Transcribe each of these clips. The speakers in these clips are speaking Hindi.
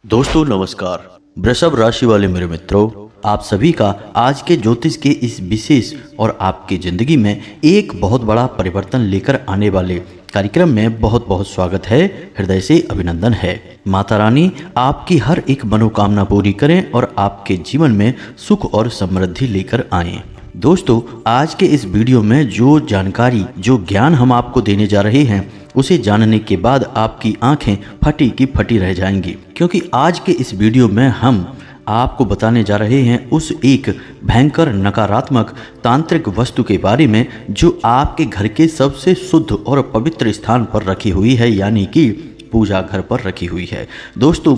दोस्तों नमस्कार। वृषभ राशि वाले मेरे मित्रों, आप सभी का आज के ज्योतिष के इस विशेष और आपकी जिंदगी में एक बहुत बड़ा परिवर्तन लेकर आने वाले कार्यक्रम में बहुत बहुत स्वागत है। हृदय से अभिनंदन है। माता रानी आपकी हर एक मनोकामना पूरी करें और आपके जीवन में सुख और समृद्धि लेकर आएं। दोस्तों, आज के इस वीडियो में जो जानकारी, जो ज्ञान हम आपको देने जा रहे हैं, उसे जानने के बाद आपकी आंखें फटी की फटी रह जाएंगी, क्योंकि आज के इस वीडियो में हम आपको बताने जा रहे हैं उस एक भयंकर नकारात्मक तांत्रिक वस्तु के बारे में जो आपके घर के सबसे शुद्ध और पवित्र स्थान पर रखी हुई है, यानी कि पूजा घर पर रखी हुई है। दोस्तों,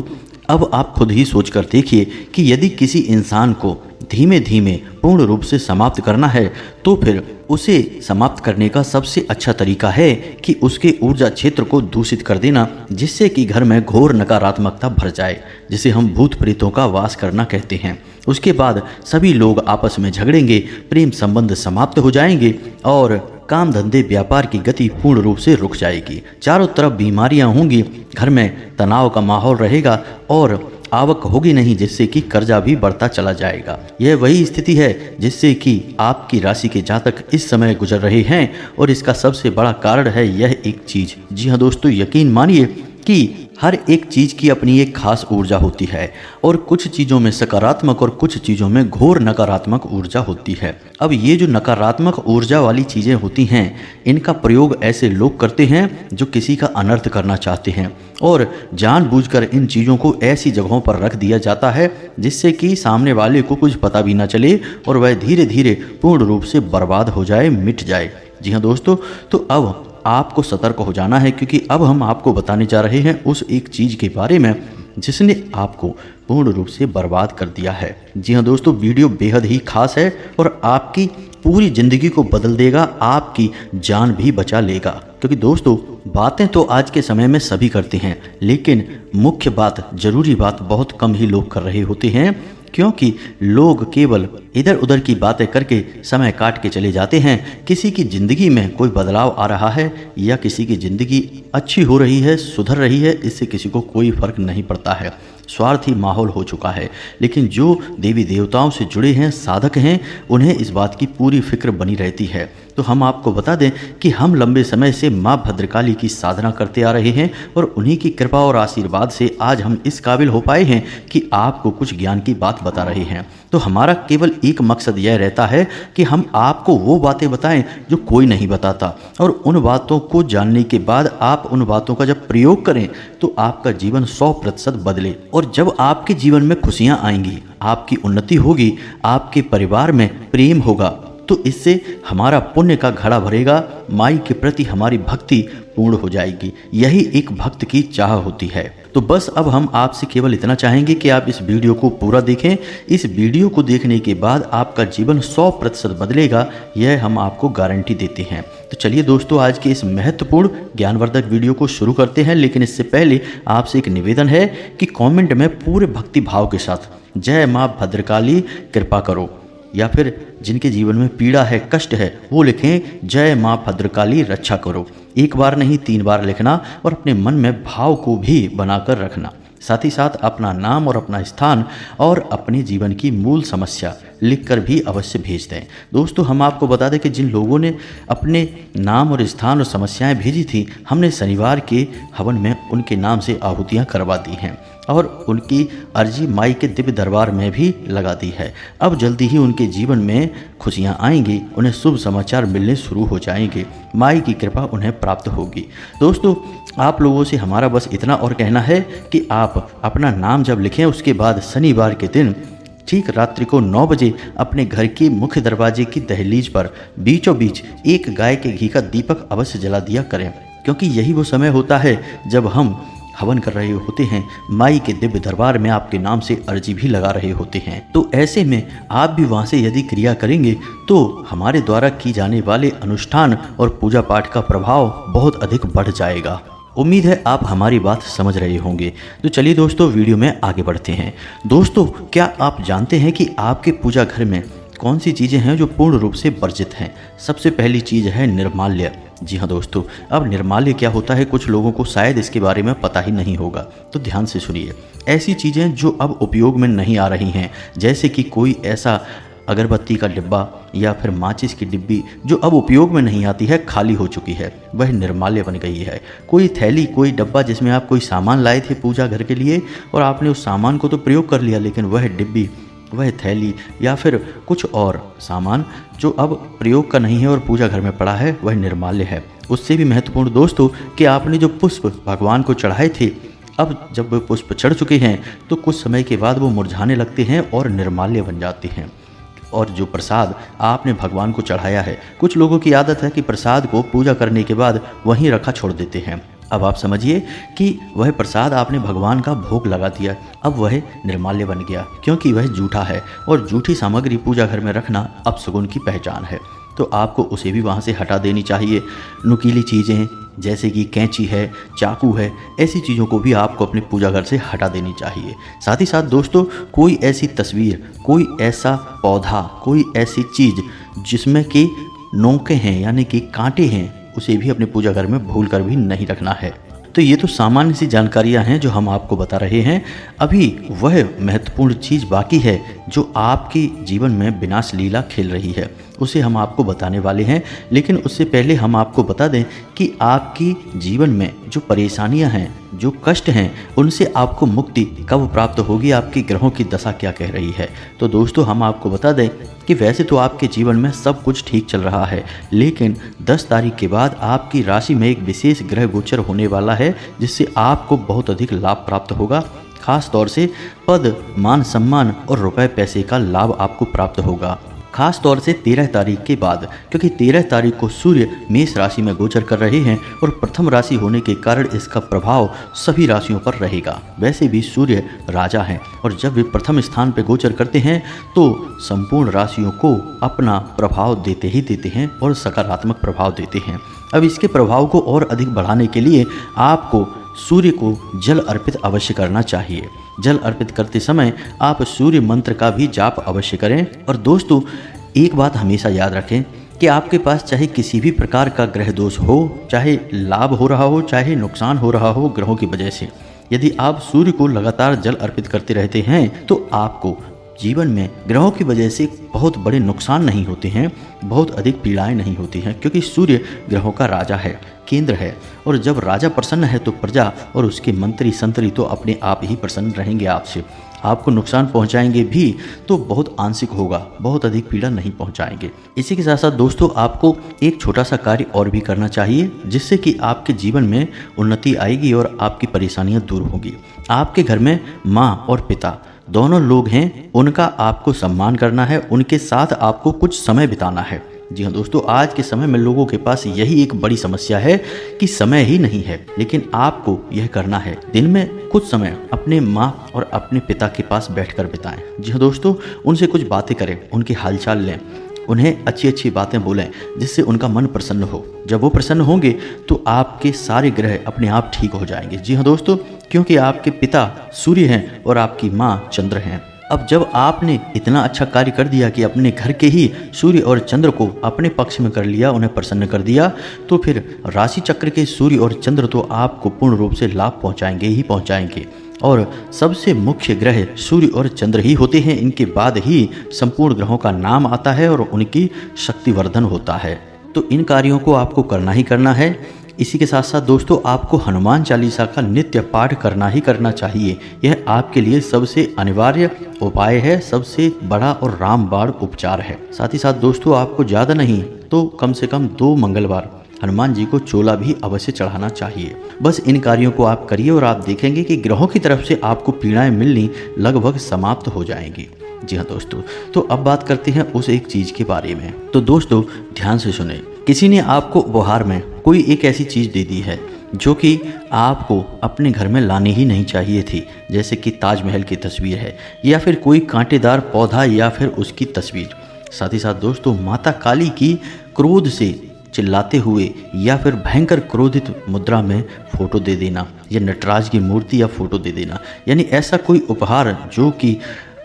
अब आप खुद ही सोच कर देखिए कि यदि किसी इंसान को धीमे धीमे पूर्ण रूप से समाप्त करना है तो फिर उसे समाप्त करने का सबसे अच्छा तरीका है कि उसके ऊर्जा क्षेत्र को दूषित कर देना, जिससे कि घर में घोर नकारात्मकता भर जाए, जिसे हम भूत प्रेतों का वास करना कहते हैं। उसके बाद सभी लोग आपस में झगड़ेंगे, प्रेम संबंध समाप्त हो जाएंगे और काम धंधे व्यापार की गति पूर्ण रूप से रुक जाएगी। चारों तरफ बीमारियां होंगी, घर में तनाव का माहौल रहेगा और आवक होगी नहीं, जिससे कि कर्जा भी बढ़ता चला जाएगा। यह वही स्थिति है जिससे कि आपकी राशि के जातक इस समय गुजर रहे हैं और इसका सबसे बड़ा कारण है यह एक चीज। जी हाँ दोस्तों, यकीन मानिए कि हर एक चीज़ की अपनी एक खास ऊर्जा होती है और कुछ चीज़ों में सकारात्मक और कुछ चीज़ों में घोर नकारात्मक ऊर्जा होती है। अब ये जो नकारात्मक ऊर्जा वाली चीज़ें होती हैं, इनका प्रयोग ऐसे लोग करते हैं जो किसी का अनर्थ करना चाहते हैं और जानबूझकर इन चीज़ों को ऐसी जगहों पर रख दिया जाता है जिससे कि सामने वाले को कुछ पता भी ना चले और वह धीरे धीरे पूर्ण रूप से बर्बाद हो जाए, मिट जाए। जी हाँ दोस्तों, तो अब आपको सतर्क हो जाना है, क्योंकि अब हम आपको बताने जा रहे हैं उस एक चीज़ के बारे में जिसने आपको पूर्ण रूप से बर्बाद कर दिया है। जी हाँ दोस्तों, वीडियो बेहद ही खास है और आपकी पूरी ज़िंदगी को बदल देगा, आपकी जान भी बचा लेगा। क्योंकि दोस्तों, बातें तो आज के समय में सभी करते हैं, लेकिन मुख्य बात, ज़रूरी बात बहुत कम ही लोग कर रहे होते हैं, क्योंकि लोग केवल इधर उधर की बातें करके समय काट के चले जाते हैं। किसी की ज़िंदगी में कोई बदलाव आ रहा है या किसी की ज़िंदगी अच्छी हो रही है, सुधर रही है, इससे किसी को कोई फर्क नहीं पड़ता है। स्वार्थी माहौल हो चुका है। लेकिन जो देवी देवताओं से जुड़े हैं, साधक हैं, उन्हें इस बात की पूरी फिक्र बनी रहती है। तो हम आपको बता दें कि हम लंबे समय से माँ भद्रकाली की साधना करते आ रहे हैं और उन्हीं की कृपा और आशीर्वाद से आज हम इस काबिल हो पाए हैं कि आपको कुछ ज्ञान की बात बता रहे हैं। तो हमारा केवल एक मकसद यह रहता है कि हम आपको वो बातें बताएं जो कोई नहीं बताता, और उन बातों को जानने के बाद आप उन बातों का जब प्रयोग करें तो आपका जीवन 100% बदले। और जब आपके जीवन में खुशियां आएंगी, आपकी उन्नति होगी, आपके परिवार में प्रेम होगा, तो इससे हमारा पुण्य का घड़ा भरेगा, माई के प्रति हमारी भक्ति पूर्ण हो जाएगी। यही एक भक्त की चाह होती है। तो बस अब हम आपसे केवल इतना चाहेंगे कि आप इस वीडियो को पूरा देखें। इस वीडियो को देखने के बाद आपका जीवन 100% बदलेगा, यह हम आपको गारंटी देते हैं। तो चलिए दोस्तों, आज के इस महत्वपूर्ण ज्ञानवर्धक वीडियो को शुरू करते हैं। लेकिन इससे पहले आपसे एक निवेदन है कि कमेंट में पूरे भक्ति भाव के साथ जय माँ भद्रकाली कृपा करो, या फिर जिनके जीवन में पीड़ा है, कष्ट है, वो लिखें जय माँ भद्रकाली रक्षा करो। एक बार नहीं 3 बार लिखना और अपने मन में भाव को भी बनाकर रखना। साथ ही साथ अपना नाम और अपना स्थान और अपने जीवन की मूल समस्या लिखकर भी अवश्य भेज दें। दोस्तों, हम आपको बता दें कि जिन लोगों ने अपने नाम और स्थान और समस्याएं भेजी थी, हमने शनिवार के हवन में उनके नाम से आहुतियां करवा दी हैं और उनकी अर्जी माई के दिव्य दरबार में भी लगा दी है। अब जल्दी ही उनके जीवन में खुशियां आएंगी, उन्हें शुभ समाचार मिलने शुरू हो जाएंगे, माई की कृपा उन्हें प्राप्त होगी। दोस्तों, आप लोगों से हमारा बस इतना और कहना है कि आप अपना नाम जब लिखें, उसके बाद शनिवार के दिन ठीक रात्रि को 9 बजे अपने घर के मुख्य दरवाजे की दहलीज पर बीचों बीच एक गाय के घी का दीपक अवश्य जला दिया करें, क्योंकि यही वो समय होता है जब हम हवन कर रहे होते हैं, माई के दिव्य दरबार में आपके नाम से अर्जी भी लगा रहे होते हैं। तो ऐसे में आप भी वहाँ से यदि क्रिया करेंगे तो हमारे द्वारा की जाने वाले अनुष्ठान और पूजा पाठ का प्रभाव बहुत अधिक बढ़ जाएगा। उम्मीद है आप हमारी बात समझ रहे होंगे। तो चलिए दोस्तों, वीडियो में आगे बढ़ते हैं। दोस्तों, क्या आप जानते हैं कि आपके पूजा घर में कौन सी चीज़ें हैं जो पूर्ण रूप से वर्जित हैं? सबसे पहली चीज़ है निर्माल्य। जी हाँ दोस्तों, अब निर्माल्य क्या होता है कुछ लोगों को शायद इसके बारे में पता ही नहीं होगा, तो ध्यान से सुनिए। ऐसी चीज़ें जो अब उपयोग में नहीं आ रही हैं, जैसे कि कोई ऐसा अगरबत्ती का डिब्बा या फिर माचिस की डिब्बी जो अब उपयोग में नहीं आती है, खाली हो चुकी है, वह निर्माल्य बन गई है। कोई थैली, कोई डब्बा जिसमें आप कोई सामान लाए थे पूजा घर के लिए और आपने उस सामान को तो प्रयोग कर लिया, लेकिन वह डिब्बी, वह थैली या फिर कुछ और सामान जो अब प्रयोग का नहीं है और पूजा घर में पड़ा है, वह निर्माल्य है। उससे भी महत्वपूर्ण दोस्तों कि आपने जो पुष्प भगवान को चढ़ाए थे, अब जब वे पुष्प चढ़ चुके हैं तो कुछ समय के बाद वो मुरझाने लगते हैं और निर्माल्य बन जाते हैं। और जो प्रसाद आपने भगवान को चढ़ाया है, कुछ लोगों की आदत है कि प्रसाद को पूजा करने के बाद वहीं रखा छोड़ देते हैं। अब आप समझिए कि वह प्रसाद आपने भगवान का भोग लगा दिया, अब वह निर्माल्य बन गया, क्योंकि वह जूठा है और जूठी सामग्री पूजा घर में रखना अपशगुन की पहचान है। तो आपको उसे भी वहाँ से हटा देनी चाहिए। नुकीली चीज़ें जैसे कि कैंची है, चाकू है, ऐसी चीज़ों को भी आपको अपने पूजा घर से हटा देनी चाहिए। साथ ही साथ दोस्तों, कोई ऐसी तस्वीर, कोई ऐसा पौधा, कोई ऐसी चीज़ जिसमें कि नोकें हैं यानी कि कांटे हैं, उसे भी अपने पूजा घर में भूल कर भी नहीं रखना है। तो ये तो सामान्य सी जानकारियां हैं जो हम आपको बता रहे हैं। अभी वह महत्वपूर्ण चीज़ बाकी है जो आपके जीवन में विनाश लीला खेल रही है, उसे हम आपको बताने वाले हैं। लेकिन उससे पहले हम आपको बता दें कि आपकी जीवन में जो परेशानियां हैं, जो कष्ट हैं, उनसे आपको मुक्ति कब प्राप्त होगी, आपके ग्रहों की दशा क्या कह रही है। तो दोस्तों, हम आपको बता दें कि वैसे तो आपके जीवन में सब कुछ ठीक चल रहा है, लेकिन 10 तारीख के बाद आपकी राशि में एक विशेष ग्रह गोचर होने वाला है, जिससे आपको बहुत अधिक लाभ प्राप्त होगा। खास तौर से पद, मान सम्मान और रुपए पैसे का लाभ आपको प्राप्त होगा, खास तौर से 13 तारीख के बाद, क्योंकि 13 तारीख को सूर्य मेष राशि में गोचर कर रहे हैं और प्रथम राशि होने के कारण इसका प्रभाव सभी राशियों पर रहेगा। वैसे भी सूर्य राजा हैं और जब वे प्रथम स्थान पर गोचर करते हैं तो संपूर्ण राशियों को अपना प्रभाव देते ही देते हैं और सकारात्मक प्रभाव देते हैं। अब इसके प्रभाव को और अधिक बढ़ाने के लिए आपको सूर्य को जल अर्पित अवश्य करना चाहिए। जल अर्पित करते समय आप सूर्य मंत्र का भी जाप अवश्य करें। और दोस्तों, एक बात हमेशा याद रखें कि आपके पास चाहे किसी भी प्रकार का ग्रह दोष हो, चाहे लाभ हो रहा हो, चाहे नुकसान हो रहा हो ग्रहों की वजह से, यदि आप सूर्य को लगातार जल अर्पित करते रहते हैं तो आपको जीवन में ग्रहों की वजह से बहुत बड़े नुकसान नहीं होते हैं, बहुत अधिक पीड़ाएं नहीं होती हैं, क्योंकि सूर्य ग्रहों का राजा है, केंद्र है। और जब राजा प्रसन्न है तो प्रजा और उसके मंत्री संतरी तो अपने आप ही प्रसन्न रहेंगे आपसे। आपको नुकसान पहुंचाएंगे भी तो बहुत आंशिक होगा, बहुत अधिक पीड़ा नहीं पहुंचाएंगे। इसी के साथ साथ दोस्तों, आपको एक छोटा सा कार्य और भी करना चाहिए, जिससे कि आपके जीवन में उन्नति आएगी और आपकी परेशानियां दूर होंगी। आपके घर में माँ और पिता दोनों लोग हैं, उनका आपको सम्मान करना है, उनके साथ आपको कुछ समय बिताना है। जी हाँ दोस्तों, आज के समय में लोगों के पास यही एक बड़ी समस्या है कि समय ही नहीं है, लेकिन आपको यह करना है। दिन में कुछ समय अपने माँ और अपने पिता के पास बैठकर बिताएं। जी हाँ दोस्तों, उनसे कुछ बातें करें, उनके हालचाल लें, उन्हें अच्छी अच्छी बातें बोलें, जिससे उनका मन प्रसन्न हो। जब वो प्रसन्न होंगे तो आपके सारे ग्रह अपने आप ठीक हो जाएंगे। जी हाँ दोस्तों, क्योंकि आपके पिता सूर्य हैं और आपकी माँ चंद्र हैं। अब जब आपने इतना अच्छा कार्य कर दिया कि अपने घर के ही सूर्य और चंद्र को अपने पक्ष में कर लिया, उन्हें प्रसन्न कर दिया, तो फिर राशि चक्र के सूर्य और चंद्र तो आपको पूर्ण रूप से लाभ पहुंचाएंगे ही पहुंचाएंगे। और सबसे मुख्य ग्रह सूर्य और चंद्र ही होते हैं, इनके बाद ही संपूर्ण ग्रहों का नाम आता है और उनकी शक्तिवर्धन होता है। तो इन कार्यों को आपको करना ही करना है। इसी के साथ साथ दोस्तों, आपको हनुमान चालीसा का नित्य पाठ करना ही करना चाहिए। यह आपके लिए सबसे अनिवार्य उपाय है, सबसे बड़ा और रामबाण उपचार है। साथ ही साथ दोस्तों, आपको ज़्यादा नहीं तो कम से कम 2 मंगलवार हनुमान जी को चोला भी अवश्य चढ़ाना चाहिए। बस इन कार्यों को आप करिए और आप देखेंगे कि ग्रहों की तरफ से आपको पीड़ाएं मिलनी लगभग समाप्त हो जाएंगी। जी हाँ दोस्तों, तो अब बात करते हैं उस एक चीज़ के बारे में। तो दोस्तों, ध्यान से सुने। किसी ने आपको उपहार में कोई एक ऐसी चीज़ दे दी है जो कि आपको अपने घर में लानी ही नहीं चाहिए थी, जैसे कि ताजमहल की तस्वीर है या फिर कोई कांटेदार पौधा या फिर उसकी तस्वीर। साथ ही साथ दोस्तों, माता काली की क्रोध से चिल्लाते हुए या फिर भयंकर क्रोधित मुद्रा में फोटो दे देना या नटराज की मूर्ति या फोटो दे देना, यानी ऐसा कोई उपहार जो कि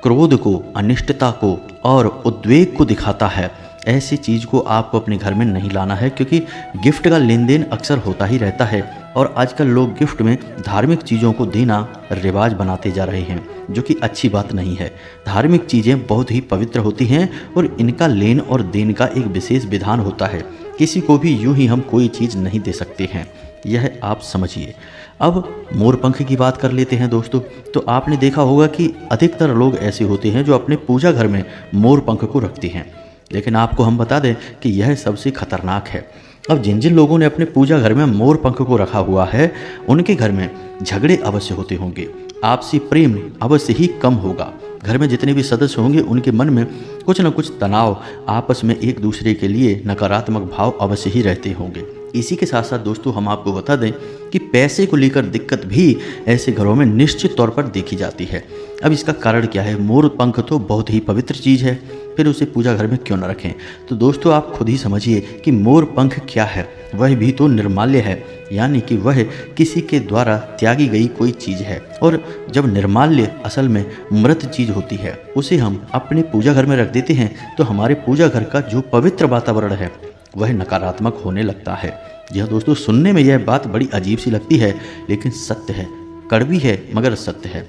क्रोध को, अनिष्टता को और उद्वेग को दिखाता है, ऐसी चीज़ को आपको अपने घर में नहीं लाना है, क्योंकि गिफ्ट का लेन देन अक्सर होता ही रहता है और आजकल लोग गिफ्ट में धार्मिक चीज़ों को देना रिवाज बनाते जा रहे हैं, जो कि अच्छी बात नहीं है। धार्मिक चीज़ें बहुत ही पवित्र होती हैं और इनका लेन और देन का एक विशेष विधान होता है। किसी को भी यूं ही हम कोई चीज़ नहीं दे सकते हैं, यह आप समझिए। अब मोर पंख की बात कर लेते हैं दोस्तों। तो आपने देखा होगा कि अधिकतर लोग ऐसे होते हैं जो अपने पूजा घर में मोर पंख को रखते हैं, लेकिन आपको हम बता दें कि यह सबसे खतरनाक है। अब जिन जिन लोगों ने अपने पूजा घर में मोर पंख को रखा हुआ है, उनके घर में झगड़े अवश्य होते होंगे, आपसी प्रेम अवश्य ही कम होगा। घर में जितने भी सदस्य होंगे उनके मन में कुछ न कुछ तनाव, आपस में एक दूसरे के लिए नकारात्मक भाव अवश्य ही रहते होंगे। इसी के साथ साथ दोस्तों हम आपको बता दें कि पैसे को लेकर दिक्कत भी ऐसे घरों में निश्चित तौर पर देखी जाती है। अब इसका कारण क्या है? मोर पंख तो बहुत ही पवित्र चीज़ है, फिर उसे पूजा घर में क्यों न रखें? तो दोस्तों आप खुद ही समझिए कि मोर पंख क्या है। वह भी तो निर्माल्य है, यानी कि वह किसी के द्वारा त्यागी गई कोई चीज़ है। और जब निर्माल्य असल में मृत चीज़ होती है, उसे हम अपने पूजा घर में रख देते हैं, तो हमारे पूजा घर का जो पवित्र वातावरण है वह नकारात्मक होने लगता है। जी हाँ दोस्तों, सुनने में यह बात बड़ी अजीब सी लगती है, लेकिन सत्य है, कड़वी है मगर सत्य है।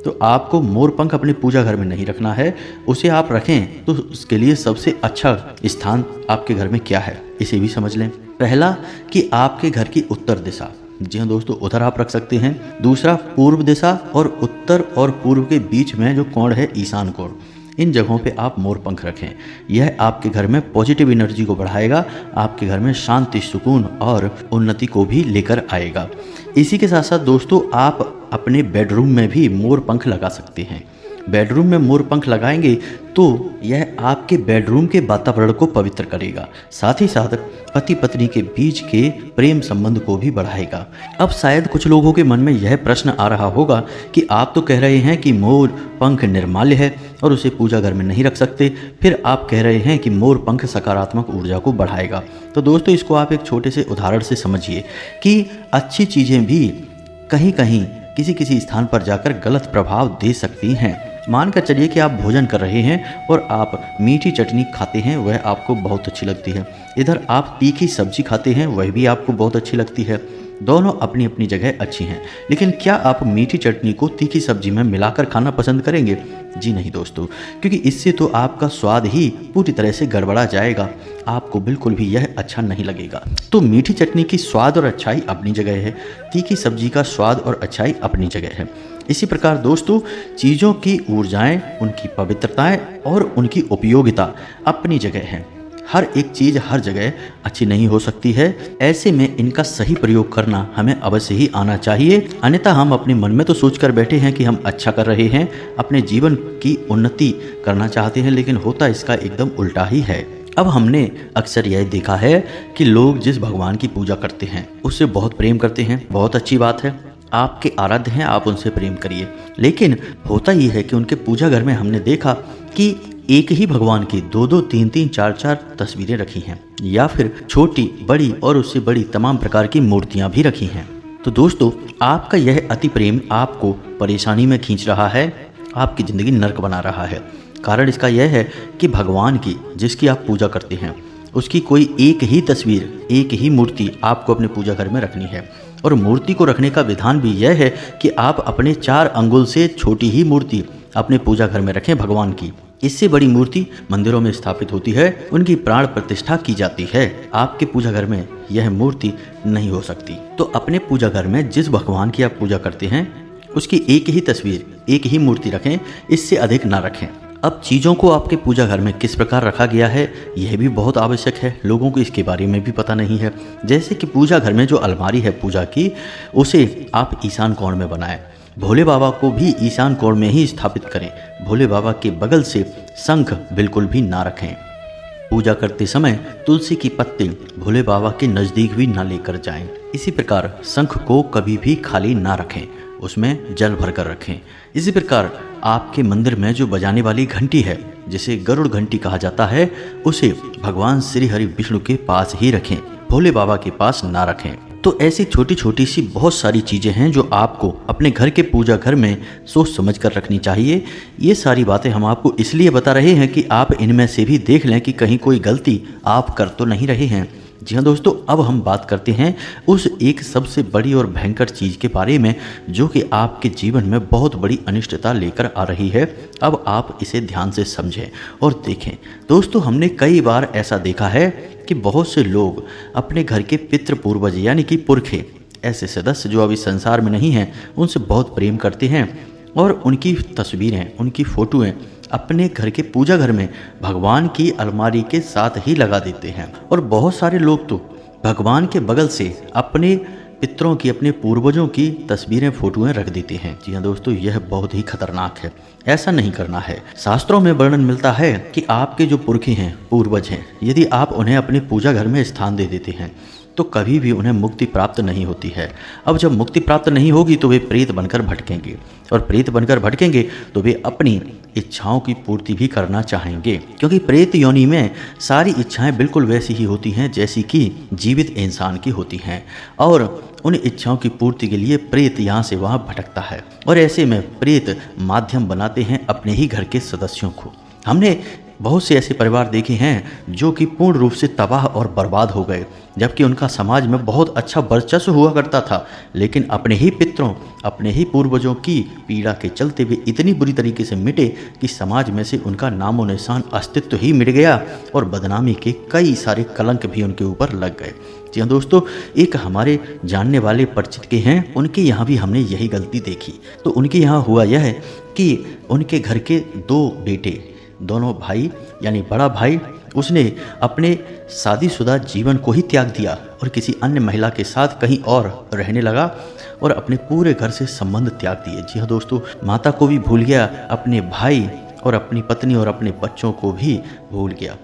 तो आपको मोर पंख अपने पूजा घर में नहीं रखना है। उसे आप रखें तो उसके लिए सबसे अच्छा स्थान आपके घर में क्या है, इसे भी समझ लें। पहला कि आपके घर की उत्तर दिशा, जी हाँ दोस्तों, उधर आप रख सकते हैं। दूसरा पूर्व दिशा, और उत्तर और पूर्व के बीच में जो कोण है ईशान कोण, इन जगहों पे आप मोर पंख रखें। यह आपके घर में पॉजिटिव एनर्जी को बढ़ाएगा, आपके घर में शांति, सुकून और उन्नति को भी लेकर आएगा। इसी के साथ साथ दोस्तों आप अपने बेडरूम में भी मोर पंख लगा सकते हैं। बेडरूम में मोर पंख लगाएंगे तो यह आपके बेडरूम के वातावरण को पवित्र करेगा, साथ ही साथ पति पत्नी के बीच के प्रेम संबंध को भी बढ़ाएगा। अब शायद कुछ लोगों के मन में यह प्रश्न आ रहा होगा कि आप तो कह रहे हैं कि मोर पंख निर्माल्य है और उसे पूजा घर में नहीं रख सकते, फिर आप कह रहे हैं कि मोर पंख सकारात्मक ऊर्जा को बढ़ाएगा। तो दोस्तों इसको आप एक छोटे से उदाहरण से समझिए कि अच्छी चीज़ें भी कहीं कहीं किसी किसी स्थान पर जाकर गलत प्रभाव दे सकती हैं। मानकर चलिए कि आप भोजन कर रहे हैं और आप मीठी चटनी खाते हैं, वह आपको बहुत अच्छी लगती है। इधर आप तीखी सब्जी खाते हैं, वह भी आपको बहुत अच्छी लगती है। दोनों अपनी अपनी जगह अच्छी हैं, लेकिन क्या आप मीठी चटनी को तीखी सब्जी में मिलाकर खाना पसंद करेंगे? जी नहीं दोस्तों, क्योंकि इससे तो आपका स्वाद ही पूरी तरह से गड़बड़ा जाएगा, आपको बिल्कुल भी यह अच्छा नहीं लगेगा। तो मीठी चटनी की स्वाद और अच्छाई अपनी जगह है, तीखी सब्जी का स्वाद और अच्छाई अपनी जगह है। इसी प्रकार दोस्तों चीज़ों की ऊर्जाएं, उनकी पवित्रताएं और उनकी उपयोगिता अपनी जगह है। हर एक चीज़ हर जगह अच्छी नहीं हो सकती है, ऐसे में इनका सही प्रयोग करना हमें अवश्य ही आना चाहिए। अन्यथा हम अपने मन में तो सोचकर बैठे हैं कि हम अच्छा कर रहे हैं, अपने जीवन की उन्नति करना चाहते हैं, लेकिन होता इसका एकदम उल्टा ही है। अब हमने अक्सर यह देखा है कि लोग जिस भगवान की पूजा करते हैं उससे बहुत प्रेम करते हैं, बहुत अच्छी बात है, आपके आराध्य हैं, आप उनसे प्रेम करिए। लेकिन होता ये है कि उनके पूजा घर में हमने देखा कि एक ही भगवान की 2-2, 3-3, 4-4 तस्वीरें रखी हैं, या फिर छोटी, बड़ी और उससे बड़ी तमाम प्रकार की मूर्तियां भी रखी हैं। तो दोस्तों आपका यह अति प्रेम आपको परेशानी में खींच रहा है, आपकी ज़िंदगी नर्क बना रहा है। कारण इसका यह है कि भगवान की जिसकी आप पूजा करते हैं उसकी कोई एक ही तस्वीर, एक ही मूर्ति आपको अपने पूजा घर में रखनी है। और मूर्ति को रखने का विधान भी यह है कि आप अपने 4 अंगुल से छोटी ही मूर्ति अपने पूजा घर में रखें भगवान की। इससे बड़ी मूर्ति मंदिरों में स्थापित होती है, उनकी प्राण प्रतिष्ठा की जाती है। आपके पूजा घर में यह मूर्ति नहीं हो सकती। तो अपने पूजा घर में जिस भगवान की आप पूजा करते हैं उसकी एक ही तस्वीर, एक ही मूर्ति रखें, इससे अधिक ना रखें। अब चीज़ों को आपके पूजा घर में किस प्रकार रखा गया है यह भी बहुत आवश्यक है, लोगों को इसके बारे में भी पता नहीं है। जैसे कि पूजा घर में जो अलमारी है पूजा की, उसे आप ईशान कोण में बनाएं। भोले बाबा को भी ईशान कोण में ही स्थापित करें। भोले बाबा के बगल से शंख बिल्कुल भी ना रखें। पूजा करते समय तुलसी की पत्ती भोले बाबा के नज़दीक भी ना लेकर जाएं। इसी प्रकार शंख को कभी भी खाली ना रखें, उसमें जल भरकर रखें। इसी प्रकार आपके मंदिर में जो बजाने वाली घंटी है, जिसे गरुड़ घंटी कहा जाता है, उसे भगवान श्री हरि विष्णु के पास ही रखें, भोले बाबा के पास ना रखें। तो ऐसी छोटी छोटी सी बहुत सारी चीज़ें हैं जो आपको अपने घर के पूजा घर में सोच समझ कर रखनी चाहिए। ये सारी बातें हम आपको इसलिए बता रहे हैं कि आप इनमें से भी देख लें कि कहीं कोई गलती आप कर तो नहीं रहे हैं। जी हाँ दोस्तों, अब हम बात करते हैं उस एक सबसे बड़ी और भयंकर चीज़ के बारे में जो कि आपके जीवन में बहुत बड़ी अनिष्टता लेकर आ रही है। अब आप इसे ध्यान से समझें और देखें। दोस्तों, हमने कई बार ऐसा देखा है कि बहुत से लोग अपने घर के पितृ पूर्वज यानी कि पुरखे, ऐसे सदस्य जो अभी संसार में नहीं हैं, उनसे बहुत प्रेम करते हैं और उनकी तस्वीरें, उनकी फ़ोटोएँ अपने घर के पूजा घर में भगवान की अलमारी के साथ ही लगा देते हैं। और बहुत सारे लोग तो भगवान के बगल से अपने पितरों की, अपने पूर्वजों की तस्वीरें, फोटोएं रख देते हैं। जी हाँ दोस्तों, यह बहुत ही खतरनाक है। ऐसा नहीं करना है। शास्त्रों में वर्णन मिलता है कि आपके जो पुरखे हैं, पूर्वज हैं, यदि आप उन्हें अपने पूजा घर में स्थान दे देते हैं तो कभी भी उन्हें मुक्ति प्राप्त नहीं होती है। अब जब मुक्ति प्राप्त नहीं होगी तो वे प्रेत बनकर भटकेंगे, और प्रेत बनकर भटकेंगे तो वे अपनी इच्छाओं की पूर्ति भी करना चाहेंगे, क्योंकि प्रेत योनि में सारी इच्छाएं बिल्कुल वैसी ही होती हैं जैसी कि जीवित इंसान की होती हैं, और उन इच्छाओं की पूर्ति के लिए प्रेत यहाँ से वहाँ भटकता है। और ऐसे में प्रेत माध्यम बनाते हैं अपने ही घर के सदस्यों को। हमने बहुत से ऐसे परिवार देखे हैं जो कि पूर्ण रूप से तबाह और बर्बाद हो गए, जबकि उनका समाज में बहुत अच्छा वर्चस्व हुआ करता था, लेकिन अपने ही पितरों, अपने ही पूर्वजों की पीड़ा के चलते वे इतनी बुरी तरीके से मिटे कि समाज में से उनका नामो निशान, अस्तित्व ही मिट गया और बदनामी के कई सारे कलंक भी उनके ऊपर लग गए। जी हाँ दोस्तों, एक हमारे जानने वाले परिचित के हैं, उनके यहाँ भी हमने यही गलती देखी। तो उनके यहाँ हुआ यह है कि उनके घर के दो बेटे, दोनों भाई यानी बड़ा भाई, उसने अपने शादीशुदा जीवन को ही त्याग दिया और किसी अन्य महिला के साथ कहीं और रहने लगा और अपने पूरे घर से संबंध त्याग दिए। जी हाँ दोस्तों, माता को भी भूल गया, अपने भाई और अपनी पत्नी और अपने बच्चों को भी भूल गया।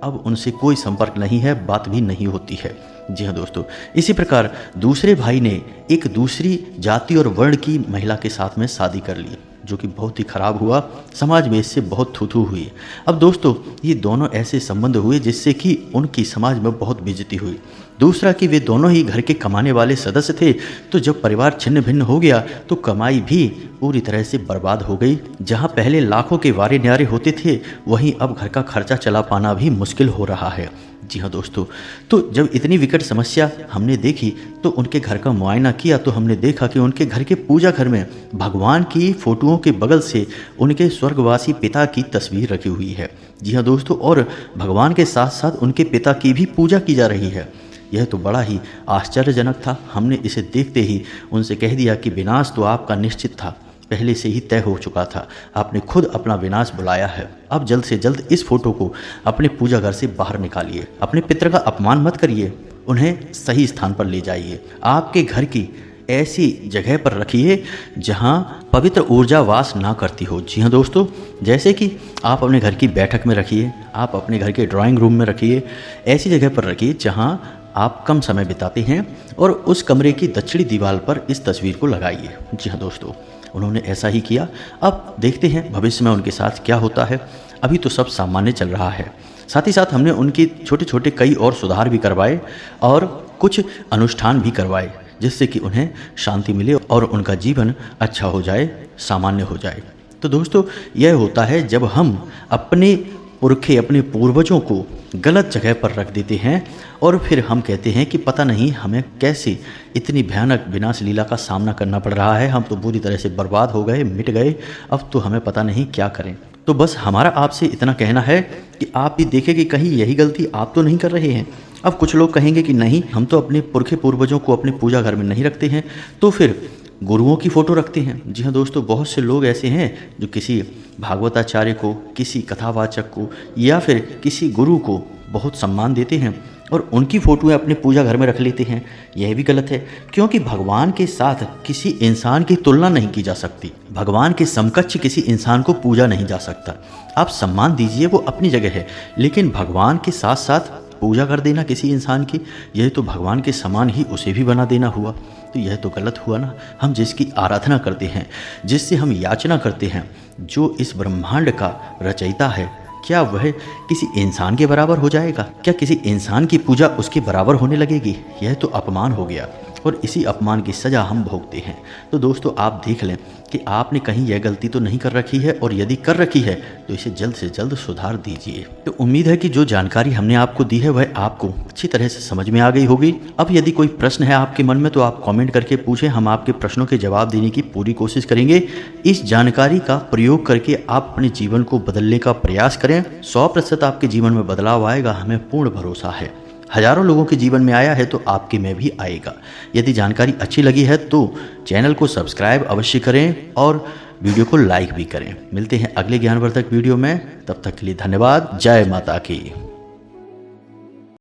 अब उनसे कोई संपर्क नहीं है, बात भी नहीं होती है। जी हाँ दोस्तों, इसी प्रकार दूसरे भाई ने एक दूसरी जाति और वर्ण की महिला के साथ में शादी कर ली, जो कि बहुत ही खराब हुआ। समाज में इससे बहुत थू-थू हुई। अब दोस्तों, ये दोनों ऐसे संबंध हुए जिससे कि उनकी समाज में बहुत बेइज्जती हुई। दूसरा कि वे दोनों ही घर के कमाने वाले सदस्य थे, तो जब परिवार छिन्न भिन्न हो गया तो कमाई भी पूरी तरह से बर्बाद हो गई। जहाँ पहले लाखों के वारे न्यारे होते थे, वहीं अब घर का खर्चा चला पाना भी मुश्किल हो रहा है। जी हाँ दोस्तों, तो जब इतनी विकट समस्या हमने देखी तो उनके घर का मुआयना किया तो हमने देखा कि उनके घर के पूजा घर में भगवान की फोटोओं के बगल से उनके स्वर्गवासी पिता की तस्वीर रखी हुई है। जी हाँ दोस्तों, और भगवान के साथ साथ उनके पिता की भी पूजा की जा रही है। यह तो बड़ा ही आश्चर्यजनक था। हमने इसे देखते ही उनसे कह दिया कि विनाश तो आपका निश्चित था, पहले से ही तय हो चुका था, आपने खुद अपना विनाश बुलाया है। अब जल्द से जल्द इस फोटो को अपने पूजा घर से बाहर निकालिए, अपने पितर का अपमान मत करिए, उन्हें सही स्थान पर ले जाइए, आपके घर की ऐसी जगह पर रखिए जहां पवित्र ऊर्जा वास ना करती हो। जी हाँ दोस्तों, जैसे कि आप अपने घर की बैठक में रखिए, आप अपने घर के ड्राइंग रूम में रखिए, ऐसी जगह पर रखिए जहां आप कम समय बिताते हैं, और उस कमरे की दक्षिणी दीवार पर इस तस्वीर को लगाइए। जी हाँ दोस्तों, उन्होंने ऐसा ही किया। अब देखते हैं भविष्य में उनके साथ क्या होता है। अभी तो सब सामान्य चल रहा है। साथ ही साथ हमने उनके छोटे छोटे कई और सुधार भी करवाए और कुछ अनुष्ठान भी करवाए, जिससे कि उन्हें शांति मिले और उनका जीवन अच्छा हो जाए, सामान्य हो जाए। तो दोस्तों, यह होता है जब हम अपने पुरखे, अपने पूर्वजों को गलत जगह पर रख देते हैं और फिर हम कहते हैं कि पता नहीं हमें कैसे इतनी भयानक विनाश लीला का सामना करना पड़ रहा है, हम तो बुरी तरह से बर्बाद हो गए, मिट गए, अब तो हमें पता नहीं क्या करें। तो बस हमारा आपसे इतना कहना है कि आप भी देखें कि कहीं यही गलती आप तो नहीं कर रहे हैं। अब कुछ लोग कहेंगे कि नहीं, हम तो अपने पुरखे पूर्वजों को अपने पूजा घर में नहीं रखते हैं, तो फिर गुरुओं की फ़ोटो रखते हैं। जी हाँ दोस्तों, बहुत से लोग ऐसे हैं जो किसी भागवताचार्य को, किसी कथावाचक को या फिर किसी गुरु को बहुत सम्मान देते हैं और उनकी फ़ोटोएं अपने पूजा घर में रख लेते हैं। यह भी गलत है, क्योंकि भगवान के साथ किसी इंसान की तुलना नहीं की जा सकती। भगवान के समकक्ष किसी इंसान को पूजा नहीं जा सकता। आप सम्मान दीजिए, वो अपनी जगह है, लेकिन भगवान के साथ साथ पूजा कर देना किसी इंसान की, यह तो भगवान के समान ही उसे भी बना देना हुआ। तो यह तो गलत हुआ ना। हम जिसकी आराधना करते हैं, जिससे हम याचना करते हैं, जो इस ब्रह्मांड का रचयिता है, क्या वह किसी इंसान के बराबर हो जाएगा? क्या किसी इंसान की पूजा उसके बराबर होने लगेगी? यह तो अपमान हो गया और इसी अपमान की सज़ा हम भोगते हैं। तो दोस्तों आप देख लें कि आपने कहीं यह गलती तो नहीं कर रखी है, और यदि कर रखी है तो इसे जल्द से जल्द सुधार दीजिए। तो उम्मीद है कि जो जानकारी हमने आपको दी है वह आपको अच्छी तरह से समझ में आ गई होगी। अब यदि कोई प्रश्न है आपके मन में तो आप कमेंट करके पूछें, हम आपके प्रश्नों के जवाब देने की पूरी कोशिश करेंगे। इस जानकारी का प्रयोग करके आप अपने जीवन को बदलने का प्रयास करें। 100% आपके जीवन में बदलाव आएगा, हमें पूर्ण भरोसा है। हजारों लोगों के जीवन में आया है तो आपके में भी आएगा। यदि जानकारी अच्छी लगी है तो चैनल को सब्सक्राइब अवश्य करें और वीडियो को लाइक भी करें। मिलते हैं अगले ज्ञानवर्धक वीडियो में, तब तक के लिए धन्यवाद। जय माता की।